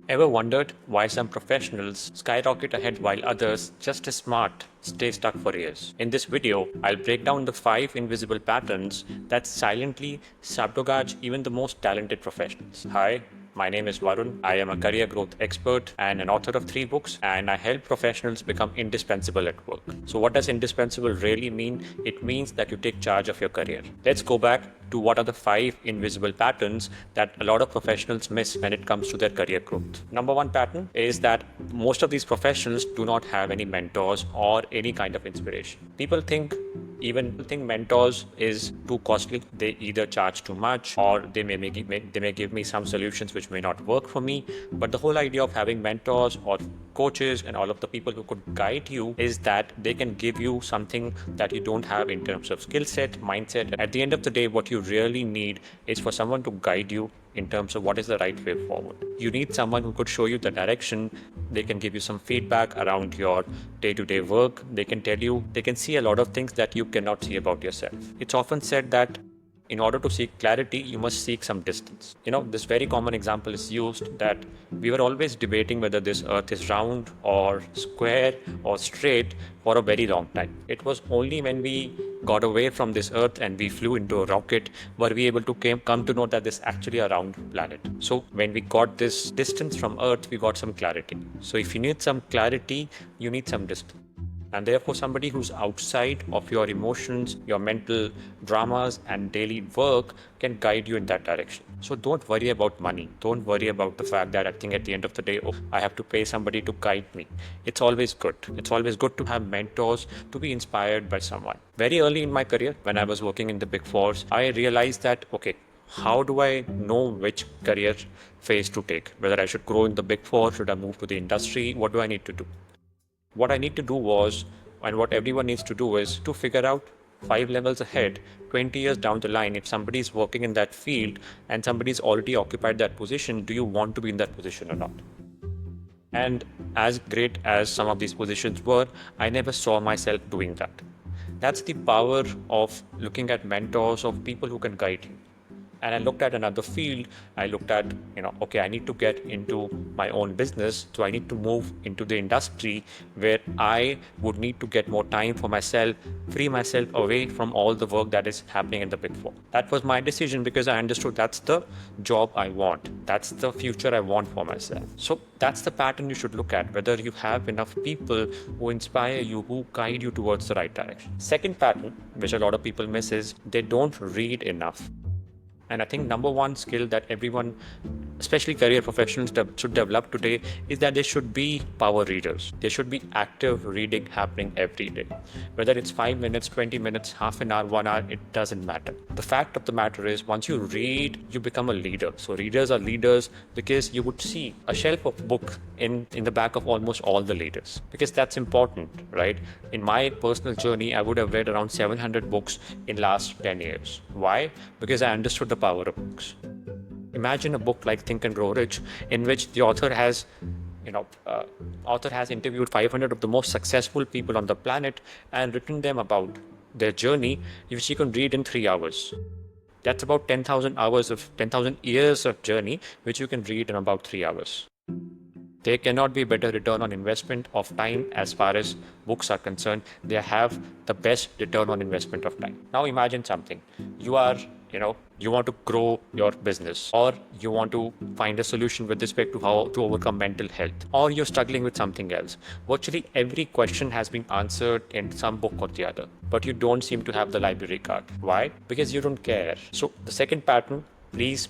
Ever wondered why some professionals skyrocket ahead while others, just as smart, stay stuck for years? In this video, I'll break down the 5 invisible patterns that silently sabotage even the most talented professionals. Hi, my name is Varun. I am a career growth expert and an author of 3 books, and I help professionals become indispensable at work. So, what does indispensable really mean? It means that you take charge of your career. Let's go back to what are the 5 invisible patterns that a lot of professionals miss when it comes to their career growth. Number 1 pattern is that most of these professionals do not have any mentors or any kind of inspiration. People think mentors is too costly. They either charge too much or they may give me some solutions which may not work for me. But the whole idea of having mentors or coaches and all of the people who could guide you is that they can give you something that you don't have in terms of skill set, mindset. At the end of the day, what you really need is for someone to guide you in terms of what is the right way forward. You need someone who could show you the direction. They can give you some feedback around your day-to-day work. They can see a lot of things that you cannot see about yourself. It's often said that in order to seek clarity, you must seek some distance. This very common example is used that we were always debating whether this earth is round or square or straight for a very long time. It was only when we got away from this earth and we flew into a rocket were we able to come to know that this is actually a round planet. So when we got this distance from earth, we got some clarity. So if you need some clarity, you need some distance. And therefore, somebody who's outside of your emotions, your mental dramas, and daily work can guide you in that direction. So don't worry about money. Don't worry about the fact that I think at the end of the day, I have to pay somebody to guide me. It's always good. It's always good to have mentors, to be inspired by someone. Very early in my career, when I was working in the Big Fours, I realized that, okay, how do I know which career phase to take? Whether I should grow in the Big Four, should I move to the industry? What do I need to do? What I need to do was, and what everyone needs to do is to figure out 5 levels ahead, 20 years down the line, if somebody is working in that field and somebody's already occupied that position, do you want to be in that position or not? And as great as some of these positions were, I never saw myself doing that. That's the power of looking at mentors, of people who can guide you. And I looked at another field. I looked at, okay, I need to get into my own business. So I need to move into the industry where I would need to get more time for myself, free myself away from all the work that is happening in the Big Four. That was my decision because I understood that's the job I want. That's the future I want for myself. So that's the pattern you should look at, whether you have enough people who inspire you, who guide you towards the right direction. Second pattern, which a lot of people miss, is they don't read enough. And I think number 1 skill that everyone, especially career professionals, should develop today is that they should be power readers. There should be active reading happening every day. Whether it's 5 minutes, 20 minutes, half an hour, 1 hour, it doesn't matter. The fact of the matter is once you read, you become a leader. So readers are leaders because you would see a shelf of books in the back of almost all the leaders. Because that's important, right? In my personal journey, I would have read around 700 books in last 10 years. Why? Because I understood the power of books. Imagine a book like Think and Grow Rich, in which the author has interviewed 500 of the most successful people on the planet and written them about their journey, which you can read in 3 hours. That's about 10,000 years of journey, which you can read in about 3 hours. There cannot be better return on investment of time as far as books are concerned. They have the best return on investment of time. Now imagine something. You want to grow your business, or you want to find a solution with respect to how to overcome mental health, or you're struggling with something else. Virtually every question has been answered in some book or the other, but you don't seem to have the library card. Why? Because you don't care. So the second pattern, please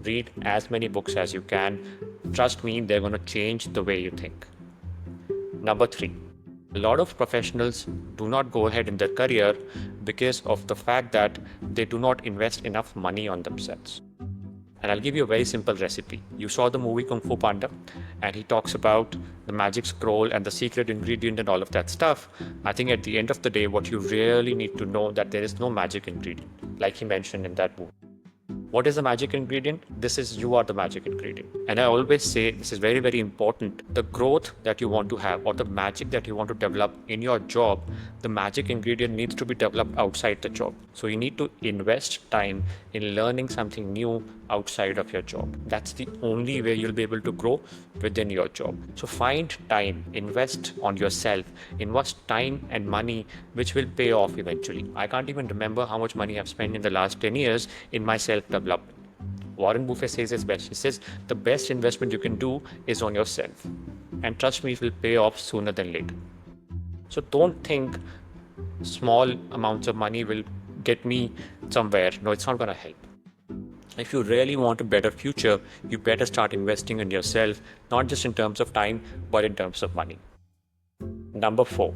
read as many books as you can. Trust me, they're going to change the way you think. Number 3. A lot of professionals do not go ahead in their career because of the fact that they do not invest enough money on themselves. And I'll give you a very simple recipe. You saw the movie Kung Fu Panda, and he talks about the magic scroll and the secret ingredient and all of that stuff. I think at the end of the day, what you really need to know that there is no magic ingredient, like he mentioned in that movie. What is the magic ingredient? You are the magic ingredient. And I always say this is very, very important. The growth that you want to have, or the magic that you want to develop in your job, the magic ingredient needs to be developed outside the job. So you need to invest time in learning something new, outside of your job. That's the only way you'll be able to grow within your job. So find time, invest on yourself, invest time and money, which will pay off eventually. I can't even remember how much money I've spent in the last 10 years in my self-development. Warren Buffett says it's best. He says the best investment you can do is on yourself. And trust me, it will pay off sooner than later. So don't think small amounts of money will get me somewhere. No, it's not going to help. If you really want a better future, you better start investing in yourself, not just in terms of time, but in terms of money. Number 4.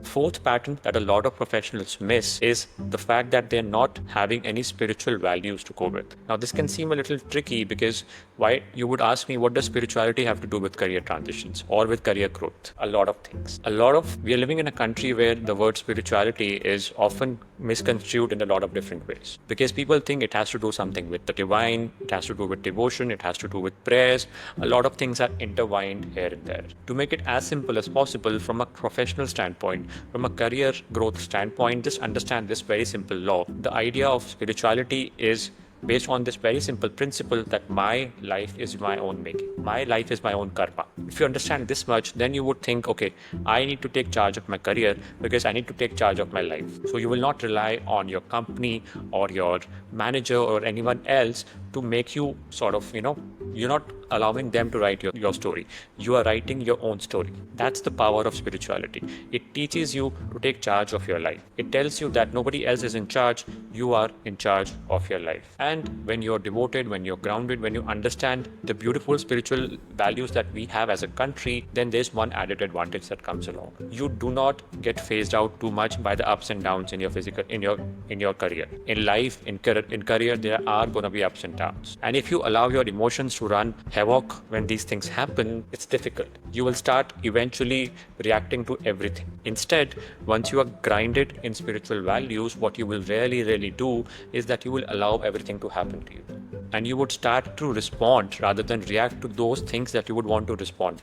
Fourth pattern that a lot of professionals miss is the fact that they're not having any spiritual values to go with. Now, this can seem a little tricky because why you would ask me, what does spirituality have to do with career transitions or with career growth? A lot of things. We are living in a country where the word spirituality is often misconstrued in a lot of different ways because people think it has to do something with the divine, it has to do with devotion, it has to do with prayers. A lot of things are intertwined here and there. To make it as simple as possible from a professional standpoint, from a career growth standpoint, just understand this very simple law. The idea of spirituality is based on this very simple principle that my life is my own making. My life is my own karma. If you understand this much, then you would think, okay, I need to take charge of my career because I need to take charge of my life. So you will not rely on your company or your manager or anyone else to make you sort of, you're not allowing them to write your story. You are writing your own story. That's the power of spirituality. It teaches you to take charge of your life. It tells you that nobody else is in charge. You are in charge of your life. And when you're devoted, when you're grounded, when you understand the beautiful spiritual values that we have as a country, then there's one added advantage that comes along. You do not get phased out too much by the ups and downs in your career. In life, in career, there are going to be ups and downs. And if you allow your emotions to run havoc when these things happen, it's difficult. You will start eventually reacting to everything. Instead, once you are grounded in spiritual values, what you will really do is that you will allow everything to happen to you. And you would start to respond rather than react to those things that you would want to respond.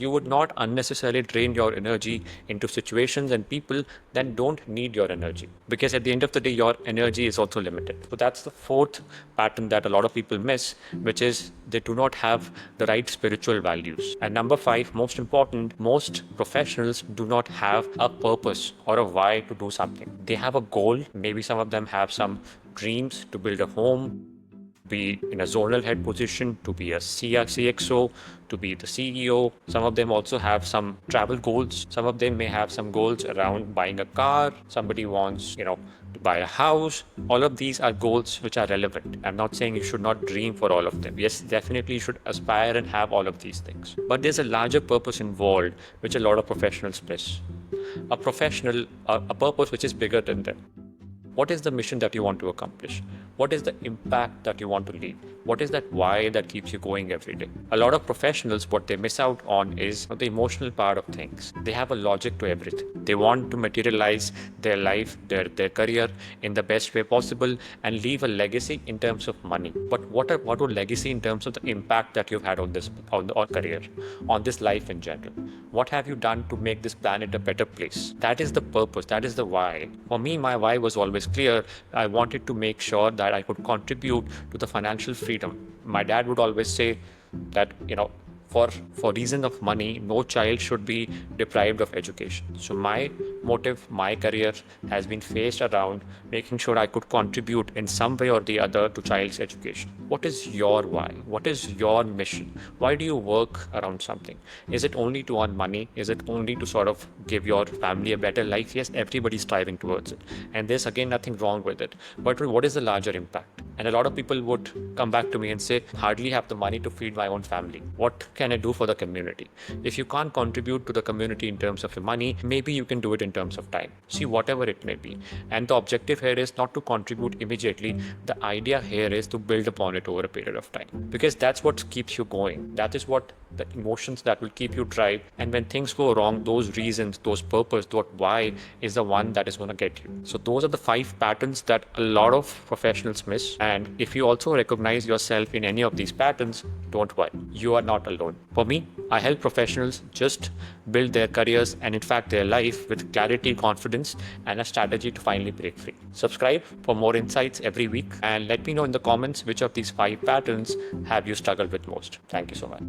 You would not unnecessarily drain your energy into situations and people that don't need your energy. Because at the end of the day, your energy is also limited. So that's the fourth pattern that a lot of people miss, which is they do not have the right spiritual values. And number 5, most important, most professionals do not have a purpose or a why to do something. They have a goal. Maybe some of them have some dreams to build a home, be in a zonal head position, to be a CXO, to be the CEO. Some of them also have some travel goals. Some of them may have some goals around buying a car. Somebody wants, to buy a house. All of these are goals which are relevant. I'm not saying you should not dream for all of them. Yes, definitely you should aspire and have all of these things. But there's a larger purpose involved, which a lot of professionals miss. A purpose which is bigger than them. What is the mission that you want to accomplish? What is the impact that you want to leave? What is that why that keeps you going every day? A lot of professionals, what they miss out on is the emotional part of things. They have a logic to everything. They want to materialize their life, their career in the best way possible and leave a legacy in terms of money. But what would legacy in terms of the impact that you've had on career, on this life in general? What have you done to make this planet a better place? That is the purpose. That is the why. For me, my why was always clear. I wanted to make sure that I could contribute to the financial freedom. My dad would always say that, for reason of money, no child should be deprived of education. So my motive, my career has been phased around making sure I could contribute in some way or the other to child's education. What is your why? What is your mission? Why do you work around something? Is it only to earn money? Is it only to sort of give your family a better life? Yes, everybody's striving towards it. And there's again nothing wrong with it. But what is the larger impact? And a lot of people would come back to me and say, hardly have the money to feed my own family. What can I do for the community? If you can't contribute to the community in terms of your money, maybe you can do it in terms of time. See, whatever it may be. And the objective here is not to contribute immediately. The idea here is to build upon it over a period of time. Because that's what keeps you going. That is what the emotions that will keep you drive. And when things go wrong, those reasons, those purpose, that why is the one that is going to get you. So those are the 5 patterns that a lot of professionals miss. And if you also recognize yourself in any of these patterns, don't worry. You are not alone. For me, I help professionals just build their careers and in fact their life with clarity, confidence, and a strategy to finally break free. Subscribe for more insights every week and let me know in the comments which of these 5 patterns have you struggled with most. Thank you so much.